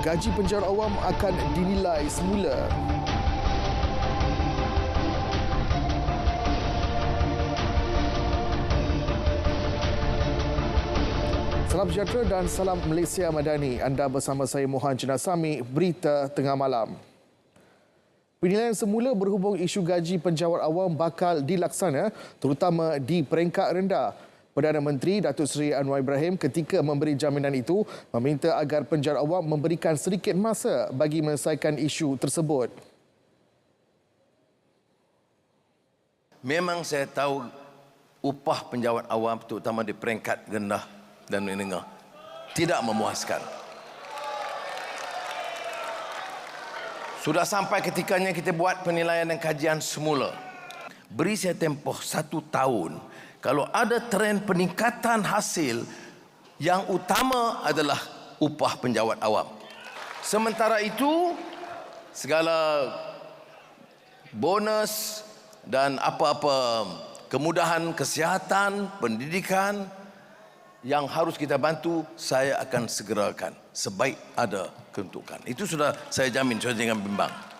gaji penjara awam akan dinilai semula. Salam sejahtera dan salam Malaysia Madani. Anda bersama saya Mohan Jenasami, Berita Tengah Malam. Penilaian semula berhubung isu gaji penjawat awam bakal dilaksana terutama di peringkat rendah. Perdana Menteri Datuk Seri Anwar Ibrahim ketika memberi jaminan itu meminta agar penjawat awam memberikan sedikit masa bagi menyelesaikan isu tersebut. Memang saya tahu upah penjawat awam terutama di peringkat rendah dan menengah tidak memuaskan. Sudah sampai ketikanya kita buat penilaian dan kajian semula. Beri saya tempoh 1 tahun. Kalau ada trend peningkatan hasil, yang utama adalah upah penjawat awam. Sementara itu, segala bonus dan apa-apa kemudahan kesihatan, pendidikan yang harus kita bantu, saya akan segerakan sebaik ada keuntungan. Itu sudah saya jamin, saya jangan bimbang.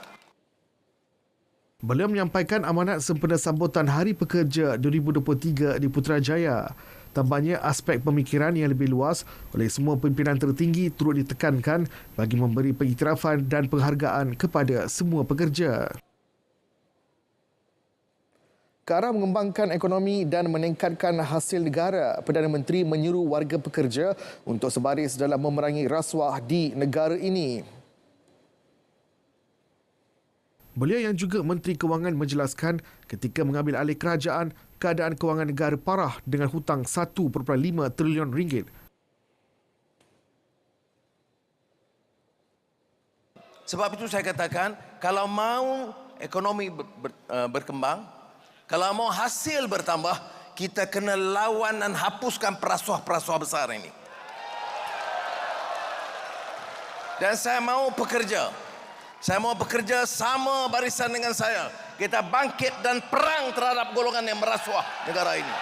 Beliau menyampaikan amanat sempena sambutan Hari Pekerja 2023 di Putrajaya. Tambahnya aspek pemikiran yang lebih luas oleh semua pimpinan tertinggi turut ditekankan bagi memberi pengiktirafan dan penghargaan kepada semua pekerja. Ke arah mengembangkan ekonomi dan meningkatkan hasil negara, Perdana Menteri menyuruh warga pekerja untuk sebaris dalam memerangi rasuah di negara ini. Beliau yang juga Menteri Kewangan menjelaskan ketika mengambil alih kerajaan, keadaan kewangan negara parah dengan hutang 1.5 trilion ringgit. Sebab itu saya katakan, kalau mau ekonomi berkembang, kalau mau hasil bertambah, kita kena lawan dan hapuskan perasuah-perasuah besar ini. Dan saya mau pekerja. Saya mau bekerja sama barisan dengan saya. Kita bangkit dan perang terhadap golongan yang merasuah negara ini.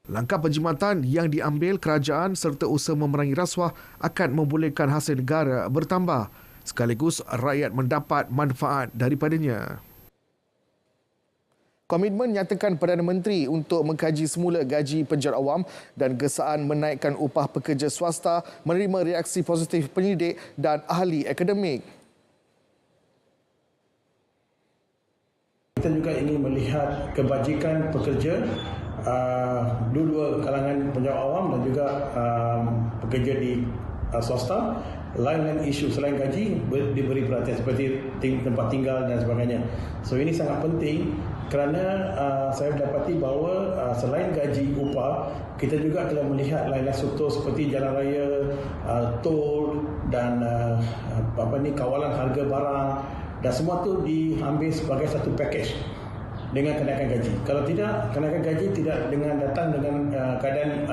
Langkah penjimatan yang diambil kerajaan serta usaha memerangi rasuah akan membolehkan hasil negara bertambah, sekaligus rakyat mendapat manfaat daripadanya. Komitmen nyatakan Perdana Menteri untuk mengkaji semula gaji penjara awam dan gesaan menaikkan upah pekerja swasta menerima reaksi positif penyidik dan ahli akademik. Kita juga ingin melihat kebajikan pekerja, dua kalangan penjawat awam dan juga pekerja di swasta. Lain isu selain gaji diberi perhatian seperti tempat tinggal dan sebagainya. So ini sangat penting kerana saya dapati bahawa selain gaji upah, kita juga telah melihat lain-lain sektor seperti jalan raya, tol dan kawalan harga barang, dan semua tu diambil sebagai satu package dengan kenaikan gaji. Kalau tidak, kenaikan gaji tidak datang dengan keadaan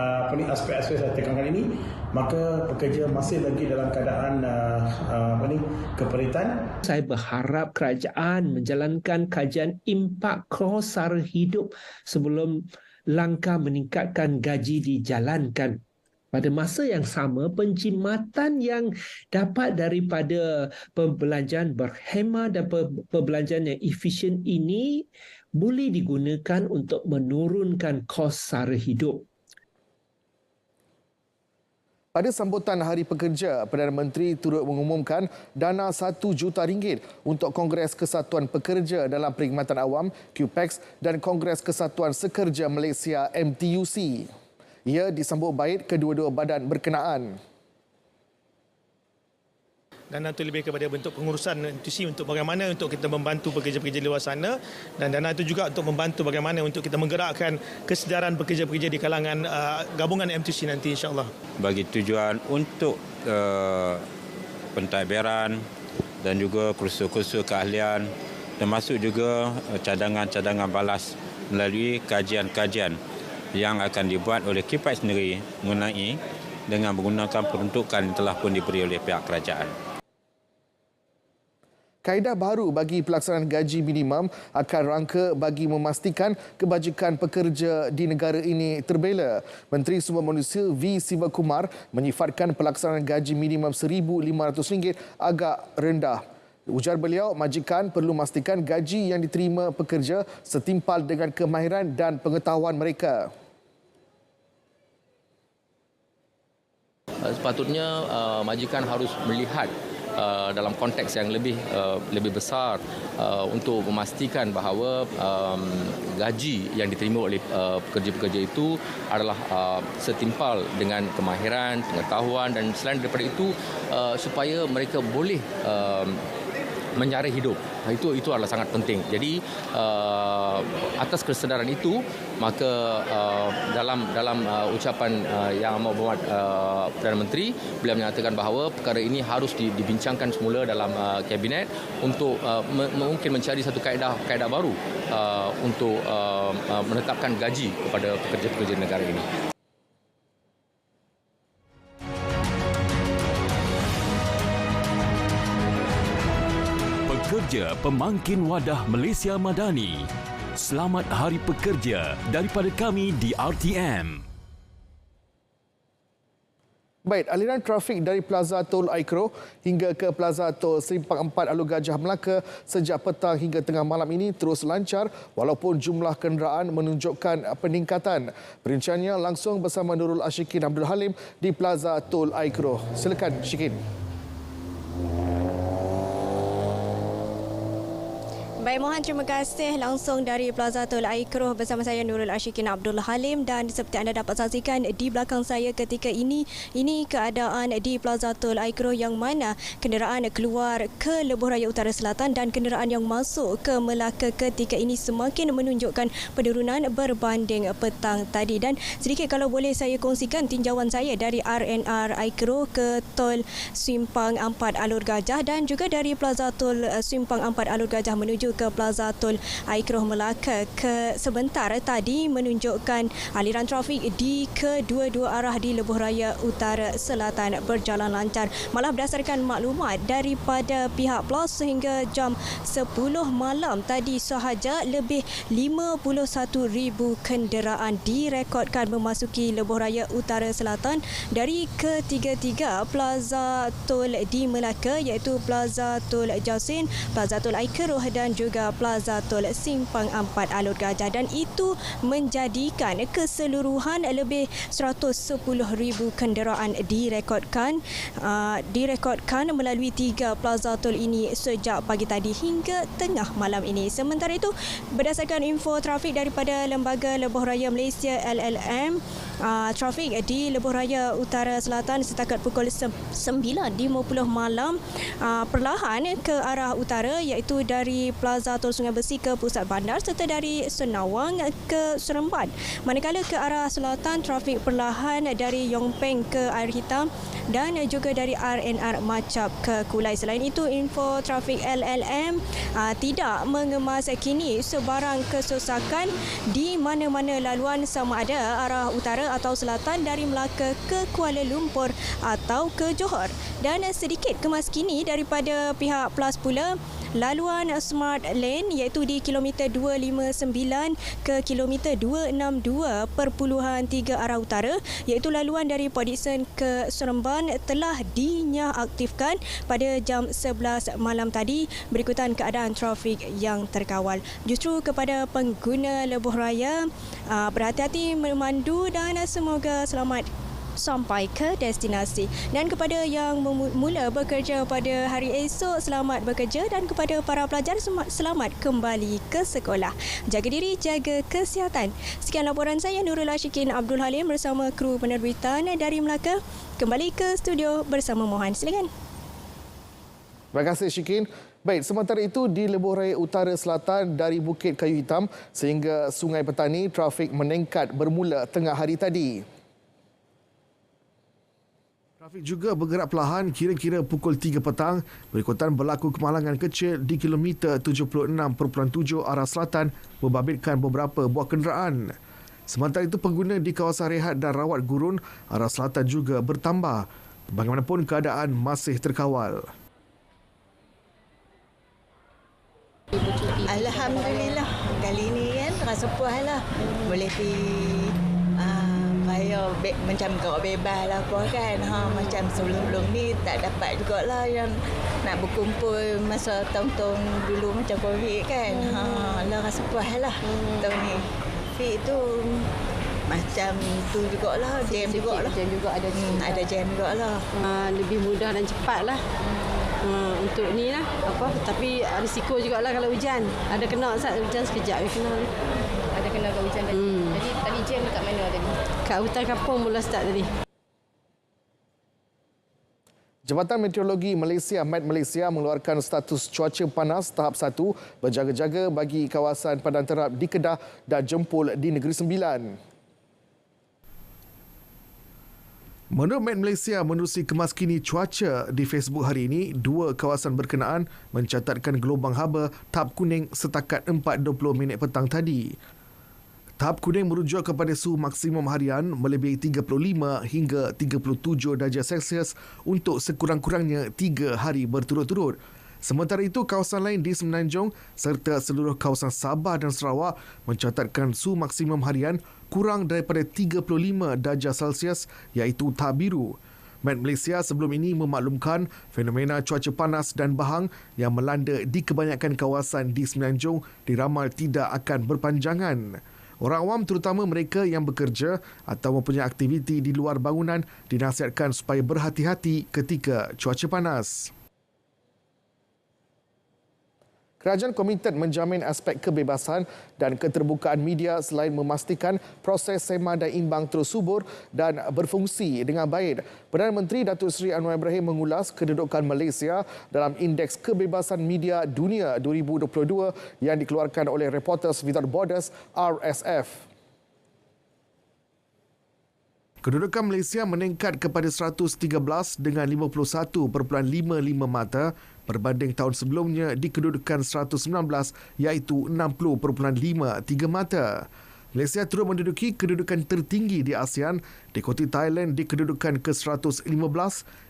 aspek-aspek saya tekankan ini, maka pekerja masih lagi dalam keadaan keperitan. Saya berharap kerajaan menjalankan kajian impak kos sara hidup sebelum langkah meningkatkan gaji dijalankan. Pada masa yang sama, penjimatan yang dapat daripada perbelanjaan berhemah dan perbelanjaan yang efisien ini boleh digunakan untuk menurunkan kos sara hidup. Pada sambutan Hari Pekerja, Perdana Menteri turut mengumumkan dana RM1 juta untuk Kongres Kesatuan Pekerja dalam Perkhidmatan Awam QPEX dan Kongres Kesatuan Sekerja Malaysia MTUC. Ia disambut baik kedua-dua badan berkenaan. Dana itu lebih kepada bentuk pengurusan institusi untuk bagaimana untuk kita membantu pekerja-pekerja di luar sana, dan dana itu juga untuk membantu bagaimana untuk kita menggerakkan kesedaran pekerja-pekerja di kalangan gabungan MTUC nanti, insyaAllah. Bagi tujuan untuk pentadbiran dan juga kursus-kursus keahlian, termasuk juga cadangan-cadangan balas melalui kajian-kajian yang akan dibuat oleh QPEX sendiri mengenai dengan menggunakan peruntukan yang telah pun diberi oleh pihak kerajaan. Kaedah baru bagi pelaksanaan gaji minimum akan rangka bagi memastikan kebajikan pekerja di negara ini terbela. Menteri Sumber Manusia V. Sivakumar menyifatkan pelaksanaan gaji minimum RM1,500 agak rendah. Ujar beliau, majikan perlu memastikan gaji yang diterima pekerja setimpal dengan kemahiran dan pengetahuan mereka. Sepatutnya majikan harus melihat dalam konteks yang lebih besar untuk memastikan bahawa gaji yang diterima oleh pekerja-pekerja itu adalah setimpal dengan kemahiran, pengetahuan dan selain daripada itu supaya mereka boleh mencari hidup. Itu adalah sangat penting. Jadi atas kesedaran itu, maka dalam ucapan yang amat berhormat Perdana Menteri, beliau menyatakan bahawa perkara ini harus dibincangkan semula dalam kabinet untuk mungkin mencari satu kaedah baru untuk menetapkan gaji kepada pekerja-pekerja negara ini. Pekerja Pemangkin Wadah Malaysia Madani. Selamat Hari Pekerja daripada kami di RTM. Baik, aliran trafik dari Plaza Tol Aikro hingga ke Plaza Tol Simpang 4 Alur Gajah Melaka sejak petang hingga tengah malam ini terus lancar walaupun jumlah kenderaan menunjukkan peningkatan. Perinciannya langsung bersama Nurul Ashikin Abdul Halim di Plaza Tol Aikro. Silakan Ashikin. Baik Mohan, terima kasih langsung dari Plaza Tol Aikro bersama saya Nurul Ashikin Abdul Halim dan seperti anda dapat saksikan di belakang saya ketika ini keadaan di Plaza Tol Aikro yang mana kenderaan keluar ke Lebuh Raya Utara Selatan dan kenderaan yang masuk ke Melaka ketika ini semakin menunjukkan penurunan berbanding petang tadi. Dan sedikit kalau boleh saya kongsikan tinjauan saya dari RNR Aikro ke Tol Simpang 4 Alur Gajah dan juga dari Plaza Tol Simpang 4 Alur Gajah menuju ke Plaza Tol Aikro Melaka ke sebentar tadi menunjukkan aliran trafik di kedua-dua arah di Lebuh Raya Utara Selatan berjalan lancar. Malah berdasarkan maklumat daripada pihak PLAS sehingga jam 10 malam tadi sahaja lebih 51,000 kenderaan direkodkan memasuki Lebuh Raya Utara Selatan dari ketiga-tiga Plaza Tol di Melaka iaitu Plaza Tol Jasin, Plaza Tol Aikro dan juga Plaza Tol Simpang 4 Alur Gajah dan itu menjadikan keseluruhan lebih 110,000 kenderaan direkodkan melalui tiga Plaza Tol ini sejak pagi tadi hingga tengah malam ini. Sementara itu, berdasarkan info trafik daripada Lembaga Lebuh Raya Malaysia LLM, trafik di Lebuh Raya Utara Selatan setakat pukul 9.50 malam perlahan ke arah utara iaitu dari Plaza Tol Sungai Besi ke pusat bandar serta dari Senawang ke Seremban. Manakala ke arah selatan trafik perlahan dari Yong Peng ke Air Hitam dan juga dari RNR Macap ke Kulai. Selain itu, info trafik LLM tidak mengemas kini sebarang kesesakan di mana-mana laluan sama ada arah utara atau selatan dari Melaka ke Kuala Lumpur atau ke Johor. Dan sedikit kemas kini daripada pihak PLAS pula, laluan Smart Lane iaitu di kilometer 259 ke kilometer 262.3 arah utara iaitu laluan dari Port Dickson ke Seremban telah dinyaaktifkan pada jam 11 malam tadi berikutan keadaan trafik yang terkawal. Justru kepada pengguna Lebuh Raya, berhati-hati memandu dan semoga selamat sampai ke destinasi. Dan kepada yang mula bekerja pada hari esok, selamat bekerja dan kepada para pelajar selamat kembali ke sekolah. Jaga diri, jaga kesihatan. Sekian laporan saya Nurul Ashikin Abdul Halim bersama kru penerbitan dari Melaka. Kembali ke studio bersama Mohan. Silakan. Terima kasih Syikin. Baik, sementara itu di Lebuh Raya Utara Selatan dari Bukit Kayu Hitam sehingga Sungai Petani, trafik meningkat bermula tengah hari tadi. Trafik juga bergerak perlahan kira-kira pukul 3 petang berikutan berlaku kemalangan kecil di kilometer 76.7 arah selatan membabitkan beberapa buah kenderaan. Sementara itu pengguna di kawasan rehat dan rawat gurun arah selatan juga bertambah. Bagaimanapun keadaan masih terkawal. Alhamdulillah. Kali ni kan rasa puas lah. Boleh pergi raya macam gerak bebas lah apa kan. Macam sebelum ni tak dapat jugalah yang nak berkumpul masa tahun-tahun dulu macam COVID kan. Lah rasa puas lah tahun ni. Fit tu macam tu jugalah, jam jugalah. Jam juga ada ada jam jugalah. Lebih mudah dan cepat lah. Untuk ni lah tapi risiko jugalah kalau hujan. Ada kena hujan sekejap kena. Ada kena kat hujan tadi. Jadi tadi jam dekat mana tadi? Kat hutan kampung mula start tadi. Jabatan Meteorologi Malaysia Met Malaysia mengeluarkan status cuaca panas tahap 1 berjaga-jaga bagi kawasan padan terap di Kedah dan Jempol di Negeri Sembilan. Menurut Met Malaysia menerusi kemaskini cuaca di Facebook hari ini, 2 kawasan berkenaan mencatatkan gelombang haba tahap kuning setakat 4:20 petang tadi. Tahap kuning merujuk kepada suhu maksimum harian melebihi 35 hingga 37 darjah Celsius untuk sekurang-kurangnya 3 hari berturut-turut. Sementara itu, kawasan lain di Semenanjung serta seluruh kawasan Sabah dan Sarawak mencatatkan suhu maksimum harian kurang daripada 35 darjah Celsius iaitu tahap biru. Met Malaysia sebelum ini memaklumkan fenomena cuaca panas dan bahang yang melanda di kebanyakan kawasan di Semenanjung diramal tidak akan berpanjangan. Orang awam terutama mereka yang bekerja atau mempunyai aktiviti di luar bangunan dinasihatkan supaya berhati-hati ketika cuaca panas. Kerajaan komited menjamin aspek kebebasan dan keterbukaan media selain memastikan proses sema dan imbang terus subur dan berfungsi dengan baik. Perdana Menteri Datuk Seri Anwar Ibrahim mengulas kedudukan Malaysia dalam Indeks Kebebasan Media Dunia 2022 yang dikeluarkan oleh Reporters Without Borders (RSF). Kedudukan Malaysia meningkat kepada 113 dengan 51.55 mata berbanding tahun sebelumnya di kedudukan 119 iaitu 60.53 mata. Malaysia turut menduduki kedudukan tertinggi di ASEAN, diikuti Thailand di kedudukan ke-115,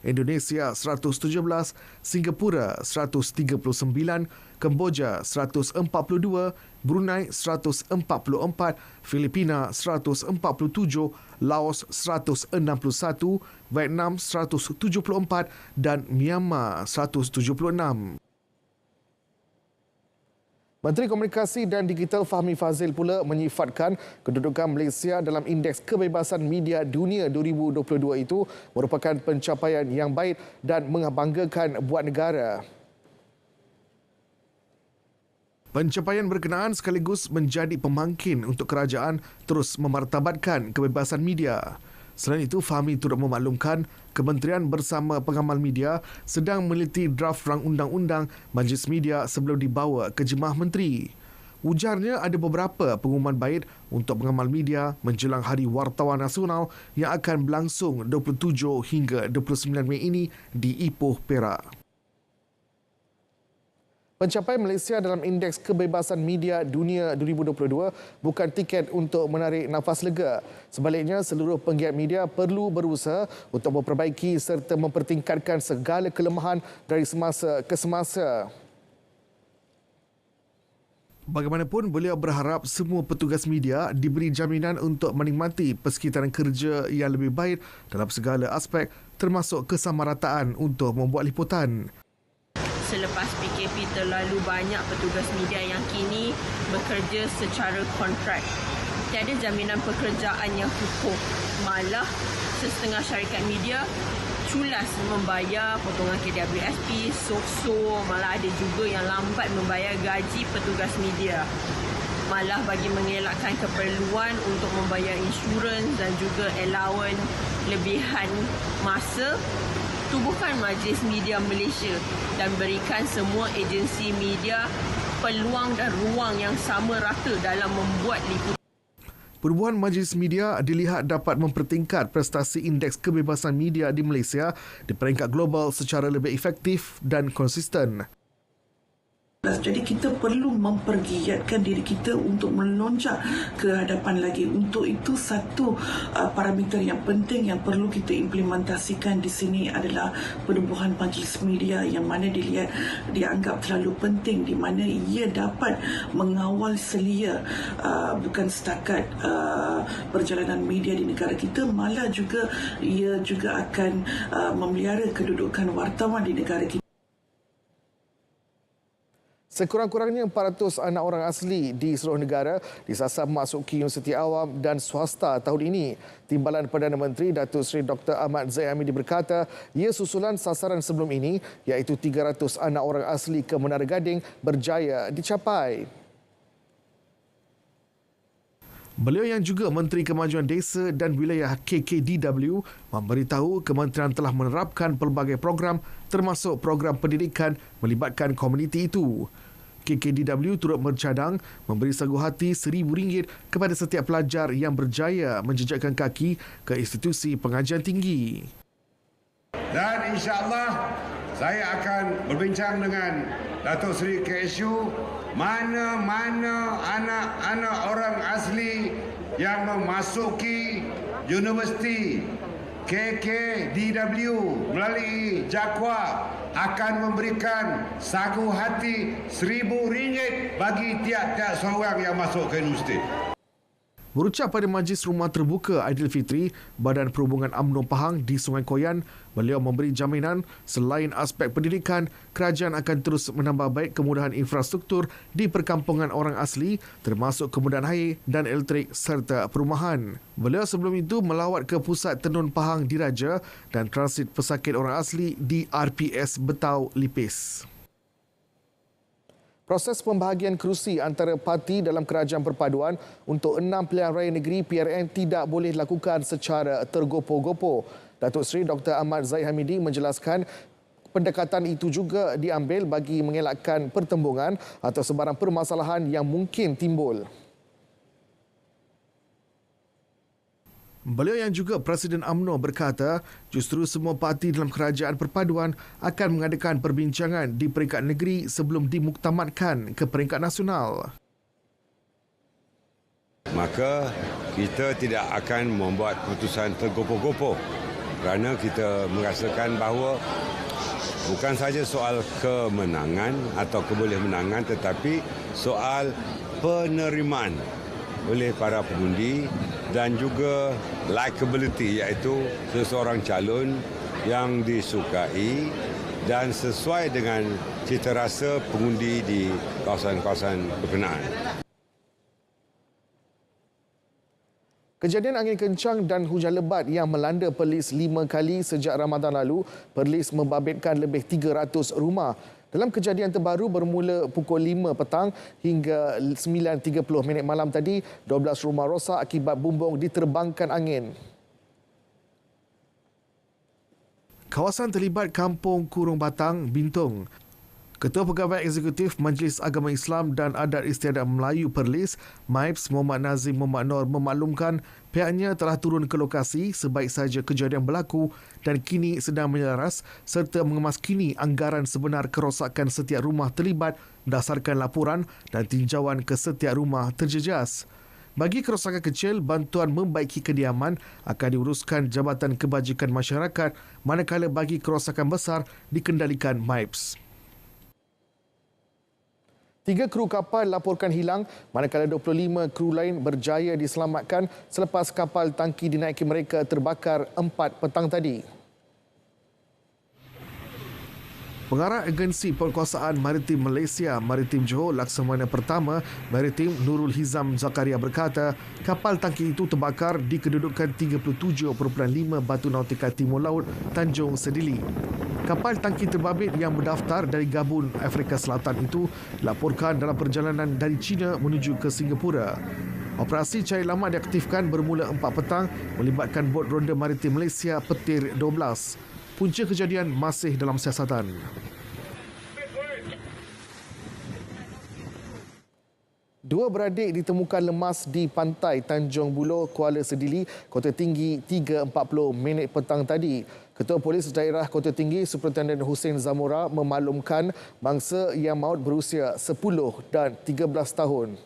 Indonesia 117, Singapura 139, Kemboja 142, Brunei 144, Filipina 147, Laos 161, Vietnam 174 dan Myanmar 176. Menteri Komunikasi dan Digital Fahmi Fazil pula menyifatkan kedudukan Malaysia dalam Indeks Kebebasan Media Dunia 2022 itu merupakan pencapaian yang baik dan membanggakan buat negara. Pencapaian berkenaan sekaligus menjadi pemangkin untuk kerajaan terus memartabatkan kebebasan media. Selain itu, Fahmi turut memaklumkan Kementerian bersama Pengamal Media sedang meneliti draft rang undang-undang Majlis Media sebelum dibawa ke Jemaah Menteri. Ujarnya ada beberapa pengumuman baik untuk pengamal media menjelang Hari Wartawan Nasional yang akan berlangsung 27 hingga 29 Mei ini di Ipoh, Perak. Pencapaian Malaysia dalam Indeks Kebebasan Media Dunia 2022 bukan tiket untuk menarik nafas lega. Sebaliknya, seluruh penggiat media perlu berusaha untuk memperbaiki serta mempertingkatkan segala kelemahan dari semasa ke semasa. Bagaimanapun, beliau berharap semua petugas media diberi jaminan untuk menikmati persekitaran kerja yang lebih baik dalam segala aspek termasuk kesamarataan untuk membuat liputan. Selepas PKP, terlalu banyak petugas media yang kini bekerja secara kontrak. Tiada jaminan pekerjaan yang kukuh. Malah, setengah syarikat media culas membayar potongan KWSP, SOKSO, malah ada juga yang lambat membayar gaji petugas media. Malah bagi mengelakkan keperluan untuk membayar insurans dan juga allowance lebihan masa, tubuhkan Majlis Media Malaysia dan berikan semua agensi media peluang dan ruang yang sama rata dalam membuat liputan. Perubahan Majlis Media dilihat dapat mempertingkat prestasi Indeks Kebebasan Media di Malaysia di peringkat global secara lebih efektif dan konsisten. Jadi kita perlu mempergiatkan diri kita untuk melonjak ke hadapan lagi. Untuk itu satu parameter yang penting yang perlu kita implementasikan di sini adalah penubuhan majlis media yang mana dianggap terlalu penting, di mana ia dapat mengawal selia bukan setakat perjalanan media di negara kita, malah juga ia juga akan memelihara kedudukan wartawan di negara kita. Sekurang-kurangnya 400 anak orang asli di seluruh negara disasar memasuki universiti awam dan swasta tahun ini. Timbalan Perdana Menteri Datuk Seri Dr. Ahmad Zahid Hamidi berkata, ia susulan sasaran sebelum ini iaitu 300 anak orang asli ke Menara Gading berjaya dicapai. Beliau yang juga Menteri Kemajuan Desa dan Wilayah KKDW memberitahu kementerian telah menerapkan pelbagai program termasuk program pendidikan melibatkan komuniti itu. KKDW turut bercadang memberi sagu hati RM1,000 kepada setiap pelajar yang berjaya menjejakkan kaki ke institusi pengajian tinggi. Dan insya-Allah saya akan berbincang dengan Datuk Seri KSU mana-mana anak-anak orang asli yang memasuki Universiti KKDW melalui JAKWA akan memberikan sagu hati RM1,000 bagi tiap-tiap seorang yang masuk ke universiti. Berucap pada Majlis Rumah Terbuka Aidilfitri, Badan Perhubungan UMNO Pahang di Sungai Koyan, beliau memberi jaminan selain aspek pendidikan, kerajaan akan terus menambah baik kemudahan infrastruktur di perkampungan orang asli termasuk kemudahan air dan elektrik serta perumahan. Beliau sebelum itu melawat ke Pusat Tenun Pahang Diraja dan transit pesakit orang asli di RPS Betau Lipis. Proses pembahagian kerusi antara parti dalam kerajaan perpaduan untuk 6 pilihan raya negeri PRN tidak boleh dilakukan secara tergopoh-gopoh. Datuk Seri Dr. Ahmad Zahid Hamidi menjelaskan pendekatan itu juga diambil bagi mengelakkan pertembungan atau sebarang permasalahan yang mungkin timbul. Beliau yang juga Presiden UMNO berkata justru semua parti dalam kerajaan perpaduan akan mengadakan perbincangan di peringkat negeri sebelum dimuktamadkan ke peringkat nasional. Maka kita tidak akan membuat keputusan tergopoh-gopoh kerana kita merasakan bahawa bukan saja soal kemenangan atau kebolehmenangan tetapi soal penerimaan oleh para pengundi dan juga likability iaitu seseorang calon yang disukai dan sesuai dengan cita rasa pengundi di kawasan-kawasan berkenaan. Kejadian angin kencang dan hujan lebat yang melanda Perlis 5 kali sejak Ramadan lalu, Perlis membabitkan lebih 300 rumah. Dalam kejadian terbaru bermula pukul 5 petang hingga 9.30 malam tadi, 12 rumah rosak akibat bumbung diterbangkan angin. Kawasan terlibat Kampung Kurung Batang, Bintong. Ketua Pegawai Eksekutif Majlis Agama Islam dan Adat Istiadat Melayu Perlis, MAIPS Muhammad Nazim Muhammad Nur memaklumkan pihaknya telah turun ke lokasi sebaik sahaja kejadian berlaku dan kini sedang menyelaras serta mengemaskini anggaran sebenar kerosakan setiap rumah terlibat berdasarkan laporan dan tinjauan ke setiap rumah terjejas. Bagi kerosakan kecil, bantuan membaiki kediaman akan diuruskan Jabatan Kebajikan Masyarakat, manakala bagi kerosakan besar dikendalikan MAIPS. 3 kru kapal laporkan hilang, manakala 25 kru lain berjaya diselamatkan selepas kapal tangki dinaiki mereka terbakar 4 petang tadi. Pengarah Agensi Penguasaan Maritim Malaysia Maritim Johor Laksamana Pertama Maritim Nurul Hizam Zakaria berkata kapal tangki itu terbakar di kedudukan 37.5 Batu Nautika Timur Laut, Tanjung Sedili. Kapal tangki terbabit yang berdaftar dari Gabun, Afrika Selatan itu dilaporkan dalam perjalanan dari China menuju ke Singapura. Operasi cari lamat diaktifkan bermula 4 petang melibatkan bot ronda maritim Malaysia Petir 12. Punca kejadian masih dalam siasatan. 2 Dua beradik ditemukan lemas di pantai Tanjung Buloh, Kuala Sedili, Kota Tinggi 3.40 minit petang tadi. Ketua Polis Daerah Kota Tinggi, Superintendent Hussein Zamora memaklumkan mangsa yang maut berusia 10 dan 13 tahun.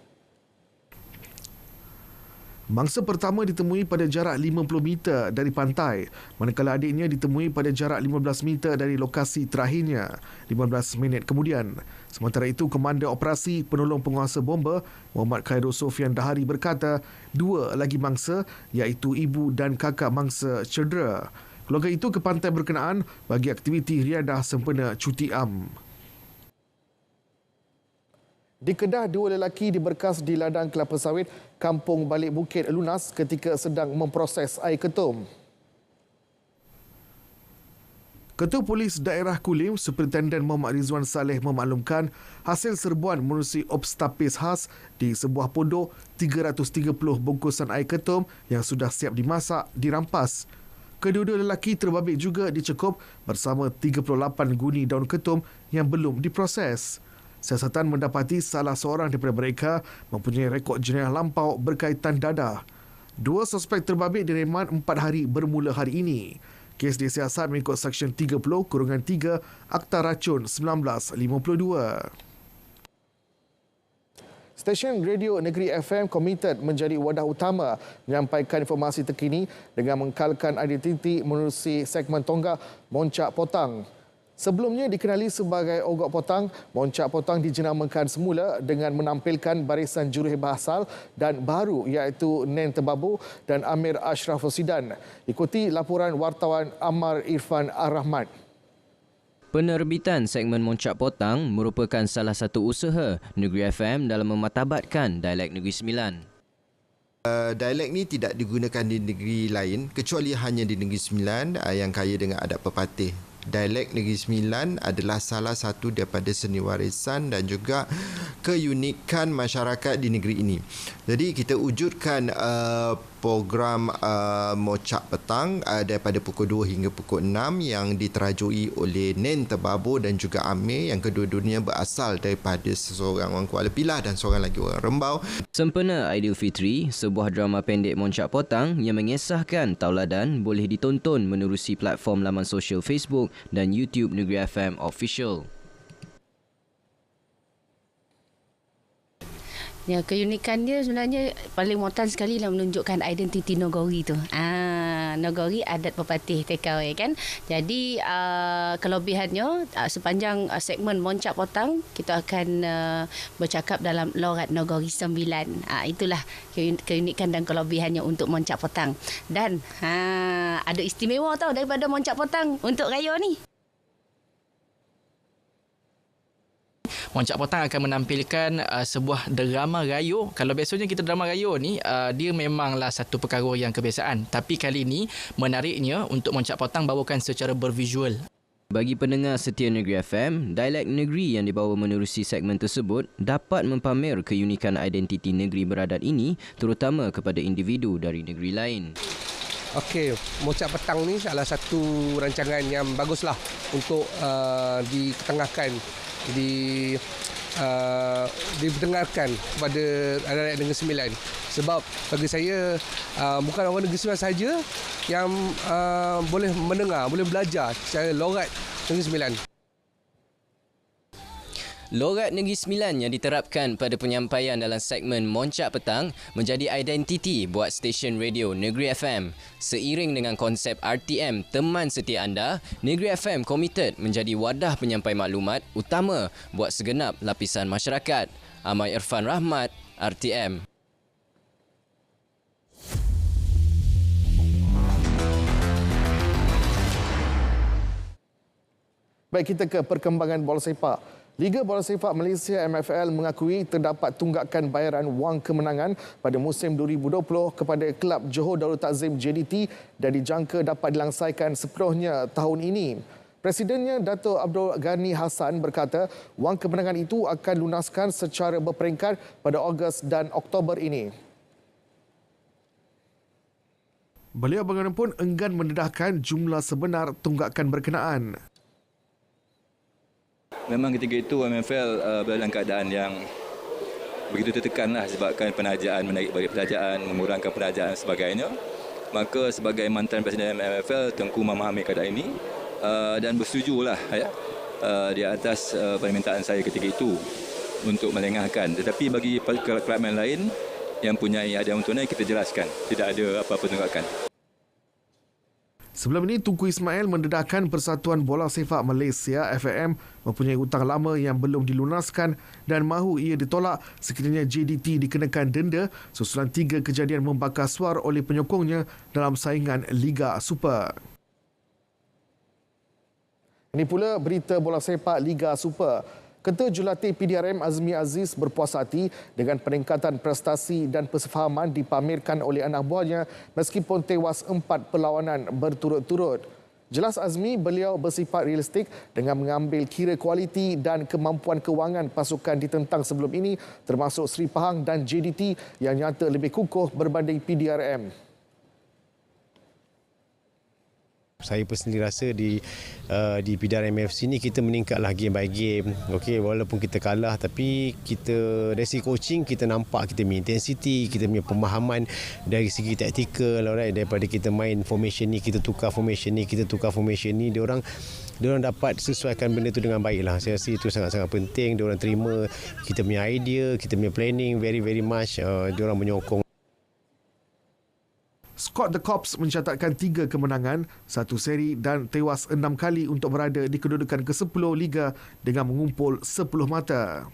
Mangsa pertama ditemui pada jarak 50 meter dari pantai, manakala adiknya ditemui pada jarak 15 meter dari lokasi terakhirnya 15 minit kemudian. Sementara itu, Komander Operasi Penolong Penguasa Bomba Muhammad Khairul Sofian Dahari berkata, dua lagi mangsa iaitu ibu dan kakak mangsa cedera. Keluarga itu ke pantai berkenaan bagi aktiviti riadah sempena cuti am. Di Kedah, dua lelaki diberkas di ladang kelapa sawit Kampung Balik Bukit lunas ketika sedang memproses air ketum. Ketua Polis Daerah Kulim, Superintendent Muhammad Rizwan Saleh memaklumkan hasil serbuan menerusi obstapis khas di sebuah pondok 330 bungkusan air ketum yang sudah siap dimasak dirampas. Kedua-dua lelaki terbabit juga dicekup bersama 38 guni daun ketum yang belum diproses. Siasatan mendapati salah seorang daripada mereka mempunyai rekod jenayah lampau berkaitan dadah. Dua suspek terbabit direman 4 hari bermula hari ini. Kes disiasat mengikut Seksyen 30-3 Akta Racun 1952. Stesen Radio Negeri FM komited menjadi wadah utama menyampaikan informasi terkini dengan mengekalkan identiti menerusi segmen tonggak Moncak Potang. Sebelumnya dikenali sebagai Ogok Potang, Moncak Potang dijenamakan semula dengan menampilkan barisan juruhebah asal dan baru iaitu Nen Tebabu dan Amir Ashraf Rosidan. Ikuti laporan wartawan Ammar Irfan Ar-Rahmat. Penerbitan segmen Moncak Potang merupakan salah satu usaha Negeri FM dalam mematabatkan dialek Negeri Sembilan. Dialek ni tidak digunakan di negeri lain kecuali hanya di Negeri Sembilan yang kaya dengan adat pepatih. Dialek Negeri Sembilan adalah salah satu daripada seni warisan dan juga keunikan masyarakat di negeri ini. Jadi kita wujudkan program Moncak Petang daripada pukul 2 hingga pukul 6 yang diterajui oleh Nen Tebabu dan juga Amir yang kedua-duanya berasal daripada seorang orang Kuala Pilah dan seorang lagi orang Rembau. Sempena Aidilfitri, sebuah drama pendek Moncak Potang yang mengesahkan tauladan boleh ditonton menerusi platform laman sosial Facebook dan YouTube Negeri FM Official. Ya, keunikan dia sebenarnya paling motan sekali lah menunjukkan identiti Nogori tu. Nogori adat pepatih TKW kan. Jadi kelebihannya sepanjang segmen Moncak Potang kita akan bercakap dalam logat Nogori 9. Itulah keunikan dan kelebihannya untuk Moncak Potang. Dan ada istimewa tau daripada Moncak Potang untuk raya ni. Moncak Potang akan menampilkan sebuah drama rayu. Kalau biasanya kita drama rayu ni, dia memanglah satu perkara yang kebiasaan. Tapi kali ini menariknya untuk Moncak Potang bawakan secara bervisual. Bagi pendengar setia Negeri FM, dialek negeri yang dibawa menerusi segmen tersebut dapat mempamer keunikan identiti negeri beradat ini terutama kepada individu dari negeri lain. Okey, Moncak Petang ni salah satu rancangan yang baguslah untuk diketengahkan, didengarkan kepada rakyat Negeri Sembilan. Sebab bagi saya bukan orang Negeri Sembilan saja yang boleh mendengar, boleh belajar secara logat Negeri Sembilan. Logat Negeri Sembilan yang diterapkan pada penyampaian dalam segmen Moncak Petang menjadi identiti buat stesen radio Negeri FM. Seiring dengan konsep RTM teman setia anda, Negeri FM komited menjadi wadah penyampai maklumat utama buat segenap lapisan masyarakat. Ammar Irfan Rahmat, RTM. Baik, kita ke perkembangan bola sepak. Liga Bola Sepak Malaysia MFL mengakui terdapat tunggakan bayaran wang kemenangan pada musim 2020 kepada kelab Johor Darul Takzim JDT dan dijangka dapat dilangsaikan sepenuhnya tahun ini. Presidennya Dato' Abdul Ghani Hassan berkata wang kemenangan itu akan lunaskan secara berperingkat pada Ogos dan Oktober ini. Beliau bagaimanapun enggan mendedahkan jumlah sebenar tunggakan berkenaan. Memang ketika itu MFL dalam keadaan begitu tertekanlah sebabkan penajaan, menarik balik penajaan, mengurangkan penajaan dan sebagainya. Maka sebagai mantan Presiden MFL, Tengku memahami keadaan ini dan bersetujulah di atas permintaan saya ketika itu untuk melengahkan. Tetapi bagi kelab yang lain yang punya hadiah tunai, kita jelaskan tidak ada apa-apa tunggakan. Sebelum ini, Tunku Ismail mendedahkan Persatuan Bola Sepak Malaysia FAM mempunyai hutang lama yang belum dilunaskan dan mahu ia ditolak sekiranya JDT dikenakan denda susulan 3 kejadian membakar suar oleh penyokongnya dalam saingan Liga Super. Ini pula berita bola sepak Liga Super. Ketua Jurulatih PDRM Azmi Aziz berpuas hati dengan peningkatan prestasi dan persefahaman dipamerkan oleh anak buahnya meskipun tewas 4 perlawanan berturut-turut. Jelas Azmi, beliau bersifat realistik dengan mengambil kira kualiti dan kemampuan kewangan pasukan ditentang sebelum ini termasuk Seri Pahang dan JDT yang nyata lebih kukuh berbanding PDRM. Saya personally rasa di PDRM FC ni kita meningkatlah game by game. Okey, walaupun kita kalah tapi kita dari segi coaching kita nampak kita punya intensity, kita punya pemahaman dari segi taktikal, alright, daripada kita main formation ni, kita tukar formation ni, kita tukar formation ni, diorang dapat sesuaikan benda tu dengan baiklah. Saya rasa itu sangat-sangat penting. Diorang terima kita punya idea, kita punya planning very much. Diorang menyokong. Skuad The Corps mencatatkan 3 kemenangan, 1 seri dan tewas 6 kali untuk berada di kedudukan ke-10 Liga dengan mengumpul 10 mata.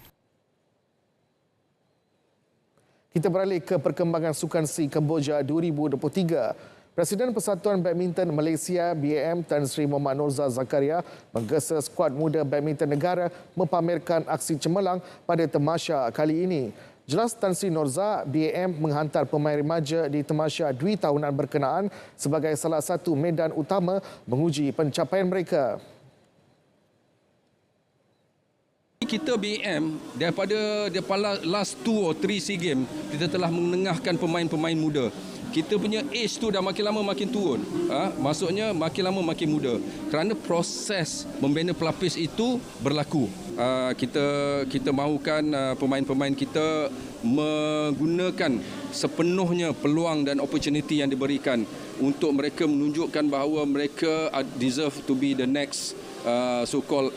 Kita beralih ke perkembangan Sukan SEA Kemboja 2023. Presiden Persatuan Badminton Malaysia BAM Tan Sri Muhammad Nurza Zakaria menggesa skuad muda badminton negara mempamerkan aksi cemerlang pada tamasya kali ini. Jelas Tan Sri Nurza, BAM menghantar pemain remaja di tamasya 2 tahunan berkenaan sebagai salah satu medan utama menguji pencapaian mereka. Kita BAM daripada last 2 or 3 SEA Games, kita telah menengahkan pemain-pemain muda. Kita punya age tu dah makin lama makin turun. Maksudnya makin lama makin muda. Kerana proses membina pelapis itu berlaku. Kita mahukan pemain-pemain kita menggunakan sepenuhnya peluang dan opportunity yang diberikan untuk mereka menunjukkan bahawa mereka deserve to be the next so-called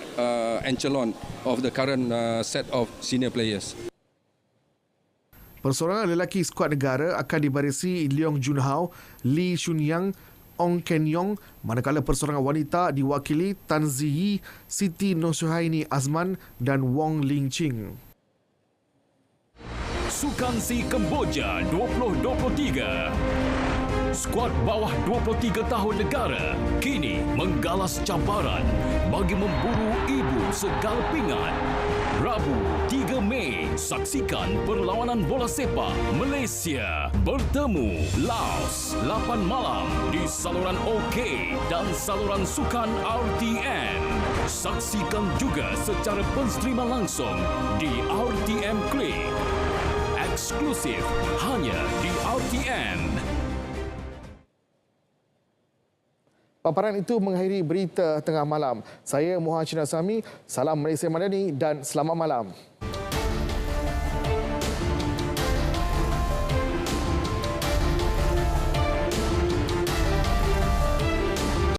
echelon of the current set of senior players. Persorangan lelaki skuad negara akan dibarisi Leong Jun Hao, Lee Shun Yang, Ong Ken Yong, manakala persorangan wanita diwakili Tan Ziyi, Siti Nosuhaini Azman dan Wong Ling Ching. Sukan SEA Kemboja 2023. Skuad bawah 23 tahun negara kini menggalas cabaran bagi memburu ibu segala pingat. Rabu 3 Mei, saksikan perlawanan bola sepak Malaysia bertemu Laos 8 malam di saluran OK dan saluran sukan RTM. Saksikan juga secara penstrima langsung di RTM Click. Eksklusif hanya di RTM. Paparan itu mengakhiri berita tengah malam. Saya Mohan Cina Sami, salam Malaysia Madani dan selamat malam.